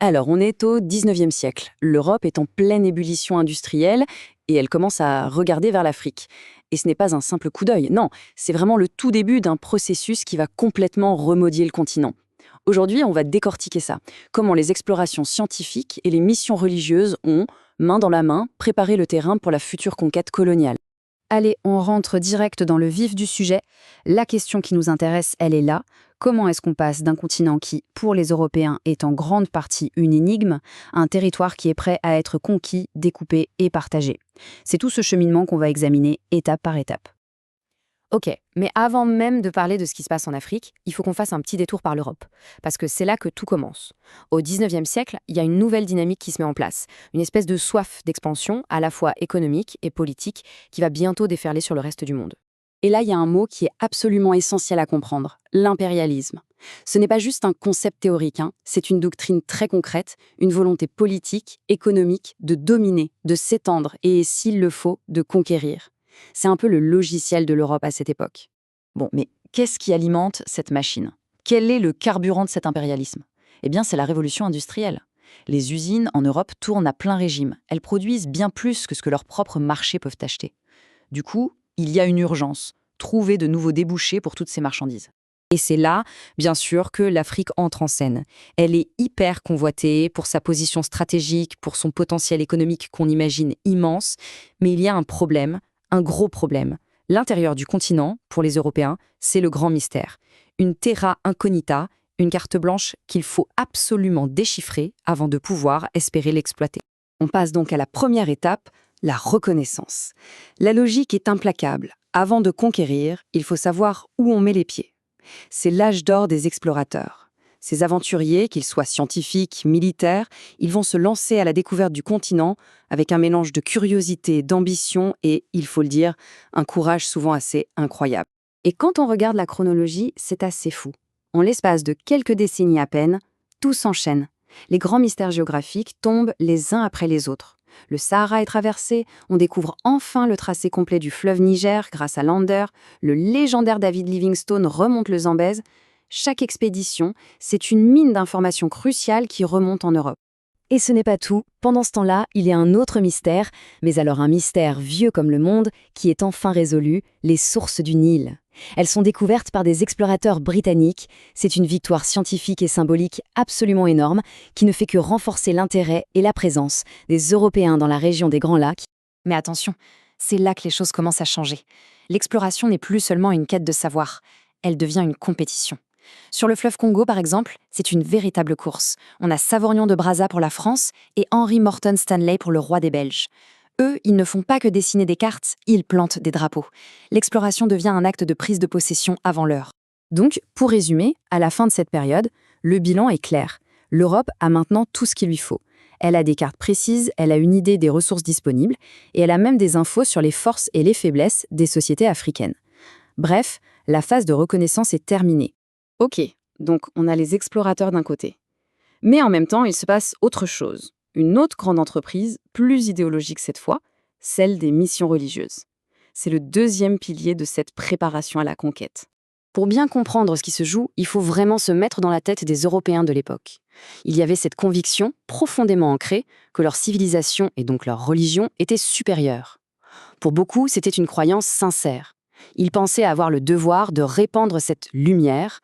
Alors, on est au 19e siècle. L'Europe est en pleine ébullition industrielle et elle commence à regarder vers l'Afrique. Et ce n'est pas un simple coup d'œil, non, c'est vraiment le tout début d'un processus qui va complètement remodier le continent. Aujourd'hui, on va décortiquer ça. Comment les explorations scientifiques et les missions religieuses ont, main dans la main, préparé le terrain pour la future conquête coloniale. Allez, on rentre direct dans le vif du sujet. La question qui nous intéresse, elle est là. Comment est-ce qu'on passe d'un continent qui, pour les Européens, est en grande partie une énigme, à un territoire qui est prêt à être conquis, découpé et partagé? C'est tout ce cheminement qu'on va examiner étape par étape. Ok, mais avant même de parler de ce qui se passe en Afrique, il faut qu'on fasse un petit détour par l'Europe. Parce que c'est là que tout commence. Au 19e siècle, il y a une nouvelle dynamique qui se met en place. Une espèce de soif d'expansion, à la fois économique et politique, qui va bientôt déferler sur le reste du monde. Et là, il y a un mot qui est absolument essentiel à comprendre, l'impérialisme. Ce n'est pas juste un concept théorique, c'est une doctrine très concrète, une volonté politique, économique, de dominer, de s'étendre et, s'il le faut, de conquérir. C'est un peu le logiciel de l'Europe à cette époque. Bon, mais qu'est-ce qui alimente cette machine? Quel est le carburant de cet impérialisme? Eh bien, c'est la révolution industrielle. Les usines en Europe tournent à plein régime. Elles produisent bien plus que ce que leurs propres marchés peuvent acheter. Du coup, il y a une urgence, trouver de nouveaux débouchés pour toutes ces marchandises. Et c'est là, bien sûr, que l'Afrique entre en scène. Elle est hyper convoitée pour sa position stratégique, pour son potentiel économique qu'on imagine immense, mais il y a un problème, un gros problème. L'intérieur du continent, pour les Européens, c'est le grand mystère. Une terra incognita, une carte blanche qu'il faut absolument déchiffrer avant de pouvoir espérer l'exploiter. On passe donc à la première étape, la reconnaissance. La logique est implacable. Avant de conquérir, il faut savoir où on met les pieds. C'est l'âge d'or des explorateurs. Ces aventuriers, qu'ils soient scientifiques, militaires, ils vont se lancer à la découverte du continent avec un mélange de curiosité, d'ambition et, il faut le dire, un courage souvent assez incroyable. Et quand on regarde la chronologie, c'est assez fou. En l'espace de quelques décennies à peine, tout s'enchaîne. Les grands mystères géographiques tombent les uns après les autres. Le Sahara est traversé, on découvre enfin le tracé complet du fleuve Niger grâce à Lander, le légendaire David Livingstone remonte le Zambèze. Chaque expédition, c'est une mine d'informations cruciales qui remonte en Europe. Et ce n'est pas tout. Pendant ce temps-là, il y a un autre mystère, mais alors un mystère vieux comme le monde, qui est enfin résolu, les sources du Nil. Elles sont découvertes par des explorateurs britanniques. C'est une victoire scientifique et symbolique absolument énorme, qui ne fait que renforcer l'intérêt et la présence des Européens dans la région des Grands Lacs. Mais attention, c'est là que les choses commencent à changer. L'exploration n'est plus seulement une quête de savoir, elle devient une compétition. Sur le fleuve Congo, par exemple, c'est une véritable course. On a Savorion de Brazza pour la France et Henry Morton Stanley pour le roi des Belges. Eux, ils ne font pas que dessiner des cartes, ils plantent des drapeaux. L'exploration devient un acte de prise de possession avant l'heure. Donc, pour résumer, à la fin de cette période, le bilan est clair. L'Europe a maintenant tout ce qu'il lui faut. Elle a des cartes précises, elle a une idée des ressources disponibles, et elle a même des infos sur les forces et les faiblesses des sociétés africaines. Bref, la phase de reconnaissance est terminée. Ok, donc on a les explorateurs d'un côté. Mais en même temps, il se passe autre chose. Une autre grande entreprise, plus idéologique cette fois, celle des missions religieuses. C'est le deuxième pilier de cette préparation à la conquête. Pour bien comprendre ce qui se joue, il faut vraiment se mettre dans la tête des Européens de l'époque. Il y avait cette conviction, profondément ancrée, que leur civilisation et donc leur religion étaient supérieures. Pour beaucoup, c'était une croyance sincère. Ils pensaient avoir le devoir de répandre cette lumière.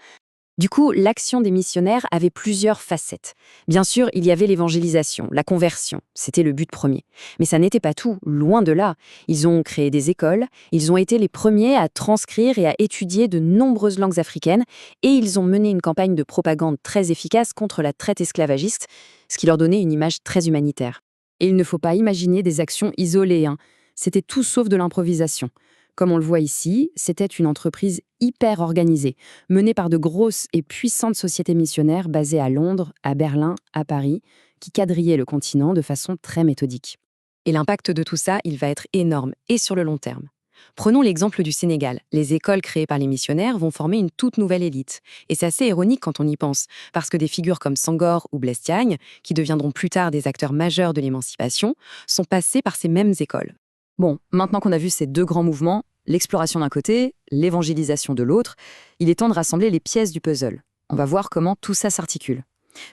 Du coup, l'action des missionnaires avait plusieurs facettes. Bien sûr, il y avait l'évangélisation, la conversion, c'était le but premier. Mais ça n'était pas tout, loin de là. Ils ont créé des écoles, ils ont été les premiers à transcrire et à étudier de nombreuses langues africaines, et ils ont mené une campagne de propagande très efficace contre la traite esclavagiste, ce qui leur donnait une image très humanitaire. Et il ne faut pas imaginer des actions isolées, C'était tout sauf de l'improvisation. Comme on le voit ici, c'était une entreprise hyper organisée, menée par de grosses et puissantes sociétés missionnaires basées à Londres, à Berlin, à Paris, qui quadrillaient le continent de façon très méthodique. Et l'impact de tout ça, il va être énorme, et sur le long terme. Prenons l'exemple du Sénégal. Les écoles créées par les missionnaires vont former une toute nouvelle élite. Et c'est assez ironique quand on y pense, parce que des figures comme Senghor ou Blaise Diagne, qui deviendront plus tard des acteurs majeurs de l'émancipation, sont passés par ces mêmes écoles. Bon, maintenant qu'on a vu ces deux grands mouvements, l'exploration d'un côté, l'évangélisation de l'autre, il est temps de rassembler les pièces du puzzle. On va voir comment tout ça s'articule.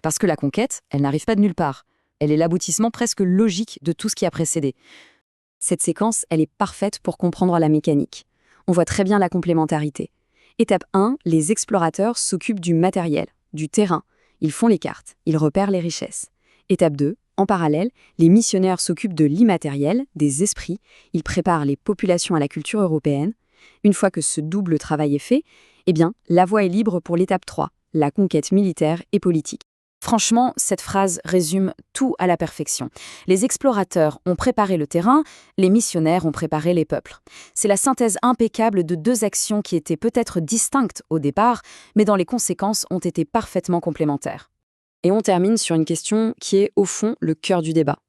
Parce que la conquête, elle n'arrive pas de nulle part. Elle est l'aboutissement presque logique de tout ce qui a précédé. Cette séquence, elle est parfaite pour comprendre la mécanique. On voit très bien la complémentarité. Étape 1, les explorateurs s'occupent du matériel, du terrain. Ils font les cartes, ils repèrent les richesses. Étape 2, en parallèle, les missionnaires s'occupent de l'immatériel, des esprits. Ils préparent les populations à la culture européenne. Une fois que ce double travail est fait, eh bien, la voie est libre pour l'étape 3, la conquête militaire et politique. Franchement, cette phrase résume tout à la perfection. Les explorateurs ont préparé le terrain, les missionnaires ont préparé les peuples. C'est la synthèse impeccable de deux actions qui étaient peut-être distinctes au départ, mais dont les conséquences ont été parfaitement complémentaires. Et on termine sur une question qui est, au fond, le cœur du débat.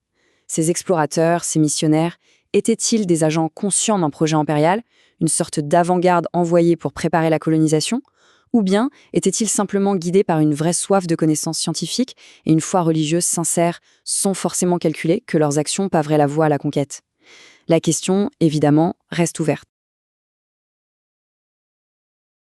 Ces explorateurs, ces missionnaires, étaient-ils des agents conscients d'un projet impérial, une sorte d'avant-garde envoyée pour préparer la colonisation ? Ou bien étaient-ils simplement guidés par une vraie soif de connaissances scientifiques et une foi religieuse sincère, sans forcément calculer que leurs actions paveraient la voie à la conquête ? La question, évidemment, reste ouverte.